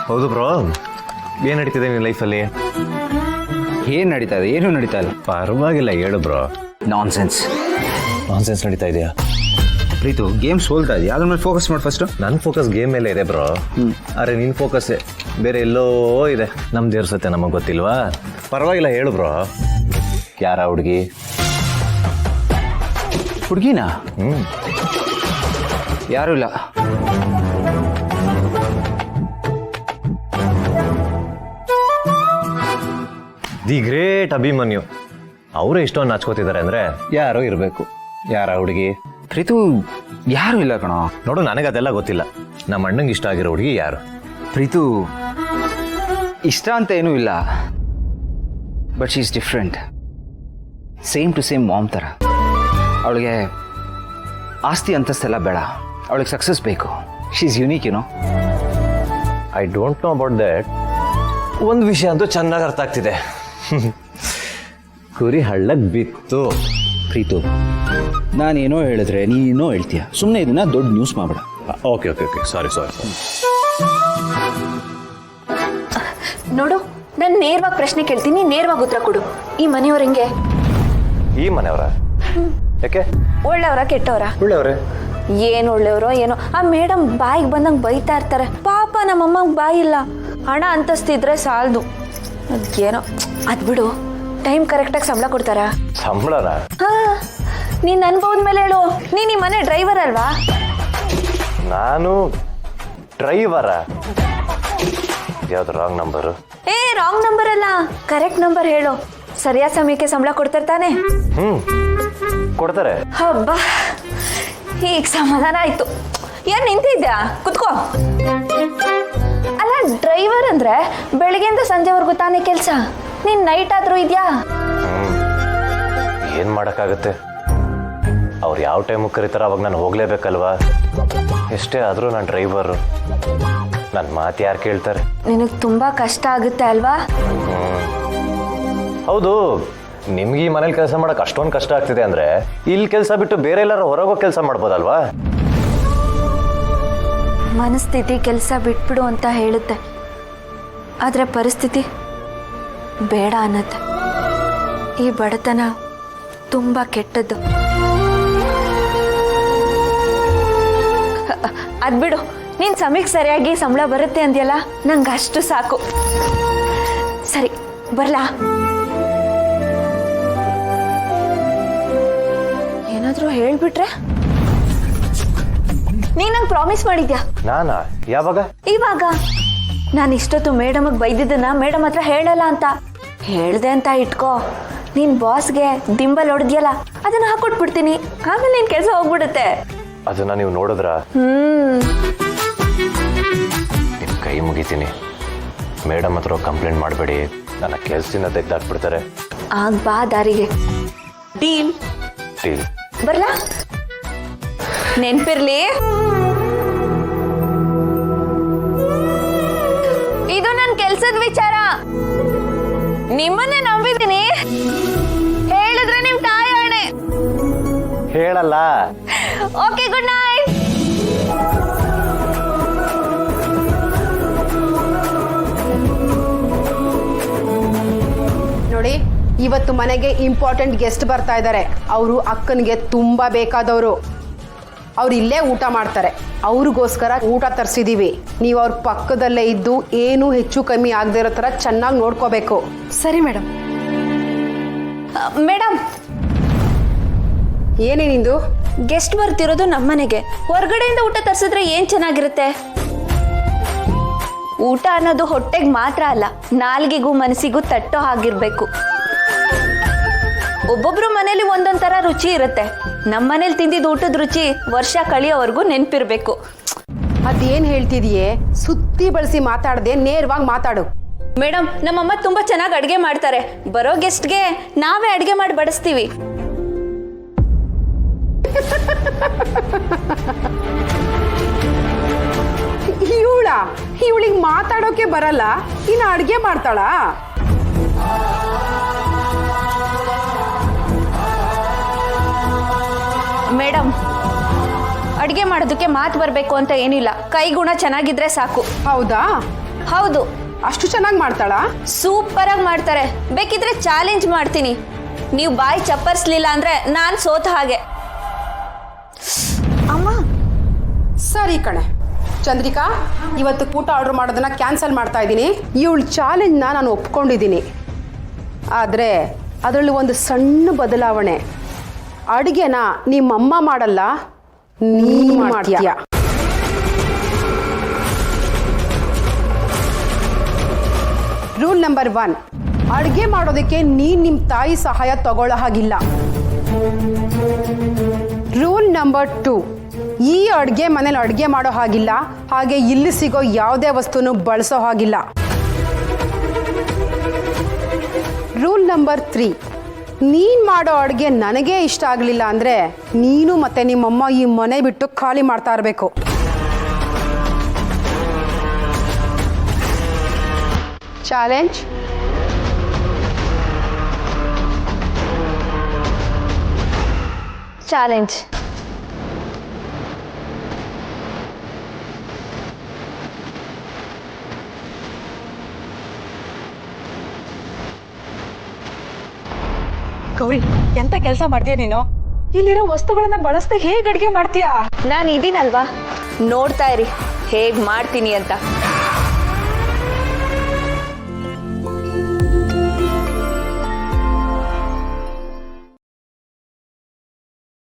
ಹೌದು ಬ್ರೋ, ಏನ್ ನಡೀತಿದೆ ನಿನ್ನ ಲೈಫಲ್ಲಿ? ಏನ್ ನಡೀತಾ ಇದೆ? ಏನು ನಡೀತಾ ಇಲ್ಲ. ಪರವಾಗಿಲ್ಲ, ಹೇಳು ಬ್ರೋ. ನಾನ್ಸೆನ್ಸ್ ನಡೀತಾ ಇದೆಯಾ? ಪ್ರೀತು, ಗೇಮ್ ಸೋಲ್ತಾ ಇದೆಯಾ? ಅದ್ರ ಮೇಲೆ ಫೋಕಸ್ ಮಾಡಿ ಫಸ್ಟ್. ನನ್ನ ಫೋಕಸ್ ಗೇಮ್ ಮೇಲೆ ಇದೆ ಬ್ರೋ. ಅರೆ ನಿನ್ ಫೋಕಸ್ ಬೇರೆ ಎಲ್ಲೋ ಇದೆ. ನಮ್ ದೇವ್ರ ಸತ್ಯ ನಮಗ್ ಗೊತ್ತಿಲ್ವಾ? ಪರವಾಗಿಲ್ಲ, ಹೇಳು ಬ್ರೋ. ಯಾರ ಹುಡುಗಿ? ಹುಡುಗಿನಾ? ಯಾರು ಇಲ್ಲ. ದಿ ಗ್ರೇಟ್ ಅಭಿಮನ್ಯು ಅವರೇ ಇಷ್ಟೊಂದು ನಾಚ್ಕೋತಿದ್ದಾರೆ ಅಂದ್ರೆ ಯಾರೋ ಇರಬೇಕು. ಯಾರ ಹುಡುಗಿ? ಪ್ರೀತು, ಯಾರು ಇಲ್ಲ ಕಣೋ. ನೋಡು, ನನಗೆ ಅದೆಲ್ಲ ಗೊತ್ತಿಲ್ಲ. ನಮ್ಮ ಅಣ್ಣಂಗೆ ಇಷ್ಟ ಆಗಿರೋ ಹುಡುಗಿ ಯಾರು? ಪ್ರೀತು, ಇಷ್ಟ ಅಂತ ಏನೂ ಇಲ್ಲ, but she is different. Same to same mom ಥರ. ಅವಳಿಗೆ ಆಸ್ತಿ ಅಂತಸ್ತೆಲ್ಲ ಬೇಡ, ಅವಳಿಗೆ ಸಕ್ಸಸ್ ಬೇಕು. She is unique, you know. I don't know about that. ಒಂದು ವಿಷಯ ಅಂತೂ ಚೆನ್ನಾಗಿ ಅರ್ಥ ಆಗ್ತಿದೆ. ಕುರಿ ಹಳ್ಳಕ್ಕೆ ಬಿತ್ತು. ಪ್ರೀತು, ನಾನೇನೋ ಹೇಳಿದ್ರೆ ನೀನೇನೋ ಹೇಳ್ತೀಯ. ಸುಮ್ಮನೆ ಇದನ್ನ ದೊಡ್ಡ ನ್ಯೂಸ್ ಮಾಡಬೇಡ. ಓಕೆ ಓಕೆ ಓಕೆ, ಸಾರಿ. ನೋಡು, ನಾನು ನೇರವಾಗಿ ಪ್ರಶ್ನೆ ಕೇಳ್ತೀನಿ, ನೇರವಾಗಿ ಉತ್ತರ ಕೊಡು. ಈ ಮನೆಯವ್ರ ಹೆಂಗೆ? ಈ ಮನೆಯವರ? ಯಾಕೆ? ಒಳ್ಳೆಯವರ ಕೆಟ್ಟವರ? ಒಳ್ಳೆಯವರೇ. ಏನು ಒಳ್ಳೆಯವರು ಏನೋ. ಆ ಮೇಡಮ್ ಬಾಯಿಗೆ ಬಂದಂಗೆ ಬೈತಾ ಇರ್ತಾರೆ. ಪಾಪ ನಮ್ಮಮ್ಮಂಗೆ ಬಾಯಿ ಇಲ್ಲ. ಹಣ ಅಂತಸ್ತಿದ್ರೆ ಸಾಲದು. ಏನೋ ಅದು ಬಿಡು. ಟೈಮ್ ಕರೆಕ್ಟಾಗಿ ಸಂಬಳ ಕೊಡ್ತಾರಾ? ಸಂಬಳನ? ಹಾ, ನೀನ್ ಅನ್ಬೋದ ಮೇಲೆ ಹೇಳು. ನೀನ್ ಈ ಮನೆ ಡ್ರೈವರ್ ಅಲ್ವಾ? ನಾನು ಡ್ರೈವರ? ಯಾವ್ದು ರಾಂಗ್ ನಂಬರು? ರಾಂಗ್ ನಂಬರ್ ಅಲ್ಲ, ಕರೆಕ್ಟ್ ನಂಬರ್ ಹೇಳು. ಸರಿಯಾದ ಸಮಯಕ್ಕೆ ಸಂಬಳ ಕೊಡ್ತಾರೆ ತಾನೆ? ಕೊಡ್ತಾರೆ. ಹಬ್ಬ, ಈಗ ಸಮಾಧಾನ ಆಯ್ತು. ಏನ್ ನಿಂತಿದ್ಯಾ? ಕುತ್ಕೋ. ಅಲ್ಲ, ಡ್ರೈವರ್ ಅಂದ್ರೆ ಬೆಳಿಗ್ಗೆಯಿಂದ ಸಂಜೆವರೆಗೂ ತಾನೇ ಕೆಲಸ. ನೀನ್ ನೈಟ್ ಆದ್ರೂ ಇದ್ಯಾ? ಏನ್ ಮಾಡಕ್ಕಾಗತ್ತೆ? ಅವ್ರು ಯಾವ ಟೈಮಿಗೆ ಕರೀತಾರ ಅವಾಗ ನಾನು ಹೋಗ್ಲೇಬೇಕಲ್ವಾ? ಎಷ್ಟೇ ಆದ್ರೂ ನಾನು ಡ್ರೈವರು. ನನ್ನ ಮಾತು ಯಾರು ಕೇಳ್ತಾರೆ? ನಿನಗೆ ತುಂಬಾ ಕಷ್ಟ ಆಗುತ್ತೆ ಅಲ್ವಾ? ಹೌದು. ನಿಮ್ಗೆ ಈ ಮನೇಲಿ ಕೆಲಸ ಮಾಡಕ್ ಅಷ್ಟೊಂದು ಕಷ್ಟ ಆಗ್ತಿದೆ ಅಂದ್ರೆ ಇಲ್ಲಿ ಕೆಲಸ ಬಿಟ್ಟು ಬೇರೆ ಎಲ್ಲಾರು ಹೊರಗೋಗಿ ಕೆಲಸ ಮಾಡ್ಬೋದಲ್ವಾ? ಮನಸ್ಥಿತಿ ಕೆಲಸ ಬಿಟ್ಬಿಡು ಅಂತ ಹೇಳುತ್ತೆ, ಆದ್ರೆ ಪರಿಸ್ಥಿತಿ ಬೇಡ ಅನ್ನತ್ತೆ. ಈ ಬಡತನ ತುಂಬಾ ಕೆಟ್ಟದ್ದು. ಅದ್ಬಿಡು, ನೀನ್ ಸಮಯಕ್ಕೆ ಸರಿಯಾಗಿ ಸಂಬಳ ಬರುತ್ತೆ ಅಂದ್ಯಲ್ಲ, ನಂಗೆ ಅಷ್ಟು ಸಾಕು. ಸರಿ, ಬರ್ಲಾ? ಏನಾದ್ರೂ ಹೇಳ್ಬಿಟ್ರೆ? ನೀನ್ ನಂಗೆ ಪ್ರಾಮಿಸ್ ಮಾಡಿದ್ಯಾ? ನಾನಾ? ಯಾವಾಗ? ಇವಾಗ. ನಾನು ಇಷ್ಟೊತ್ತು ಮೇಡಮ್ಗೆ ಬೈದಿದ್ದನ್ನ ಮೇಡಮ್ ಹತ್ರ ಹೇಳಲ್ಲ ಅಂತ ಹೇಳ್ದೆ ಅಂತ ಇಟ್ಕೋ. ನೀನ್ ಬಾಸ್ಗೆ ದಿಂಬಲ್ ಹೊಡೆದ್ಯಲ್ಲ, ಅದನ್ನ ಹಾಕೊಟ್ಬಿಡ್ತೀನಿ. ಆಮೇಲೆ ನಿನ್ ಕೆಲಸ ಹೋಗ್ಬಿಡುತ್ತೆ. ಅದನ್ನ ನೀವು ನೋಡಿದ್ರ? ನಿಮ್ ಕೈ ಮುಗಿತೀನಿ. ಮೇಡಮ್ ಹತ್ರ ಕಂಪ್ಲೇಂಟ್ ಮಾಡಬೇಡಿ, ನನ್ನ ಕೆಲಸದಿಂದ ತೆಗ್ದಾಕ್ಬಿಡ್ತಾರೆ. ಆಗ ಬಾ ದಾರಿಗೆ. ಡೀಲ್? ಡೀಲ್. ಬರ್ಲಾ? ನೆನ್ಪಿರ್ಲಿ, ಇದು ನನ್ನ ಕೆಲ್ಸದ ವಿಚಾರ. ನಿಮ್ಮನ್ನೇ ನಂಬಿದ್ದೀನಿ. ಹೇಳಿದ್ರೆ ನಿಮ್ ತಾಯಿ ಆಣೆ. ಹೇಳಲ್ಲ. Okay, good night. ನೋಡಿ, ಇವತ್ತು ಮನೆಗೆ ಇಂಪಾರ್ಟೆಂಟ್ ಗೆಸ್ಟ್ ಬರ್ತಾ ಇದ್ದಾರೆ. ಅವರು ಅಕ್ಕನಿಗೆ ತುಂಬಾ ಬೇಕಾದವರು. ಅವ್ರು ಇಲ್ಲೇ ಊಟ ಮಾಡ್ತಾರೆ. ಅವ್ರಿಗೋಸ್ಕರ ಊಟ ತರಿಸಿದೀವಿ. ನೀವು ಅವ್ರ ಪಕ್ಕದಲ್ಲೇ ಇದ್ದು ಏನು ಹೆಚ್ಚು ಕಮ್ಮಿ ಆಗದೆ ಇರೋ ಥರ ಚೆನ್ನಾಗಿ ನೋಡ್ಕೋಬೇಕು. ಸರಿ ಮೇಡಮ್. ಮೇಡಮ್, ಏನೇನಿಂದು? ಗೆಸ್ಟ್ ಬರ್ತಿರೋದು ನಮ್ಮನೆಗೆ. ಹೊರಗಡೆಯಿಂದ ಊಟ ತರಿಸಿದ್ರೆ ಏನ್ ಚೆನ್ನಾಗಿರುತ್ತೆ? ಊಟ ಅನ್ನೋದು ಹೊಟ್ಟೆಗೆ ಮಾತ್ರ ಅಲ್ಲ, ನಾಲ್ಗೆಗೂ ಮನಸ್ಸಿಗೂ ತಟ್ಟೋ ಹಾಗಿರ್ಬೇಕು. ಒಬ್ಬೊಬ್ರು ಮನೇಲಿ ಒಂದೊಂದ್ ತರ ರುಚಿ ಇರುತ್ತೆ. ನಮ್ಮ ಮನೇಲಿ ತಿಂದಿದ್ದು ಊಟದ ರುಚಿ ವರ್ಷ ಕಳಿಯೋವರೆಗೂ ನೆನ್ಪಿರ್ಬೇಕು. ಅದೇನ್ ಹೇಳ್ತಿದೀಯೇ? ಸುತ್ತಿ ಬಳಸಿ ಮಾತಾಡದೆ ನೇರವಾಗಿ ಮಾತಾಡು. ಮೇಡಮ್, ನಮ್ಮಮ್ಮ ತುಂಬಾ ಚೆನ್ನಾಗಿ ಅಡ್ಗೆ ಮಾಡ್ತಾರೆ. ಬರೋ ಗೆಸ್ಟ್ಗೆ ನಾವೇ ಅಡ್ಗೆ ಮಾಡಿ ಬಡಿಸ್ತೀವಿ. ಇವಳಿಗೆ ಮಾತಾಡೋಕೆ ಬರಲ್ಲ, ಇನ್ನು ಅಡ್ಗೆ ಮಾಡ್ತಾಳಾ? ಮೇಡಮ್, ಅಡುಗೆ ಮಾಡೋದಕ್ಕೆ ಮಾತು ಬರಬೇಕು ಅಂತ ಏನಿಲ್ಲ, ಕೈಗುಣ ಚೆನ್ನಾಗಿದ್ರೆ ಸಾಕು. ಹೌದಾ? ಹೌದು, ಅಷ್ಟು ಚೆನ್ನಾಗಿ ಮಾಡ್ತಾಳಾ? ಸೂಪರ್ ಆಗಿ ಮಾಡ್ತಾರೆ. ಬೇಕಿದ್ರೆ ಚಾಲೆಂಜ್ ಮಾಡ್ತೀನಿ, ನೀವು ಬಾಯಿ ಚಪ್ಪರ್ಸ್ಲಿಲ್ಲ ಅಂದ್ರೆ ನಾನು ಸೋತ ಹಾಗೆ. ಅಮ್ಮ ಸರಿ ಕಣೆ ಚಂದ್ರಿಕಾ, ಇವತ್ತು ಊಟ ಆರ್ಡರ್ ಮಾಡೋದನ್ನ ಕ್ಯಾನ್ಸಲ್ ಮಾಡ್ತಾ ಇದ್ದೀನಿ. ಇವಳ ಚಾಲೆಂಜ್ನ ನಾನು ಒಪ್ಕೊಂಡಿದ್ದೀನಿ. ಆದರೆ ಅದರಲ್ಲಿ ಒಂದು ಸಣ್ಣ ಬದಲಾವಣೆ. ಅಡುಗೆನ ನಿಮ್ಮಮ್ಮ ಮಾಡಲ್ಲ, ನೀನು ಮಾಡ್ತೀಯ. ರೂಲ್ ನಂಬರ್ 1, ಅಡುಗೆ ಮಾಡೋದಕ್ಕೆ ನೀನು ನಿಮ್ಮ ತಾಯಿ ಸಹಾಯ ತಗೊಳ್ಳೋ ಹಾಗಿಲ್ಲ. ರೂಲ್ ನಂಬರ್ 2, ಈ ಅಡುಗೆ ಮನೇಲಿ ಅಡುಗೆ ಮಾಡೋ ಹಾಗಿಲ್ಲ, ಹಾಗೆ ಇಲ್ಲಿ ಸಿಗೋ ಯಾವುದೇ ವಸ್ತುನು ಬಳಸೋ ಹಾಗಿಲ್ಲ. ರೂಲ್ ನಂಬರ್ 3, ನೀನು ಮಾಡೋ ಅಡುಗೆ ನನಗೇ ಇಷ್ಟ ಆಗಲಿಲ್ಲ ಅಂದರೆ ನೀನು ಮತ್ತು ನಿಮ್ಮಮ್ಮ ಈ ಮನೆ ಬಿಟ್ಟು ಖಾಲಿ ಮಾಡ್ತಾ ಇರಬೇಕು. ಚಾಲೆಂಜ್. ಚಾಲೆಂಜ್. ಗೌರಿ, ಎಂತ ಕೆಲಸ ಮಾಡ್ತೀಯ ನೀನು? ಇಲ್ಲಿರೋ ವಸ್ತುಗಳನ್ನ ಬಳಸ್ದೆ ಹೇಗೆ ಅಡ್ಗೆ ಮಾಡ್ತೀಯಾ? ನಾನು ಇದೀನಲ್ವಾ, ನೋಡ್ತಾ ಇರಿ ಹೇಗ್ ಮಾಡ್ತೀನಿ ಅಂತ.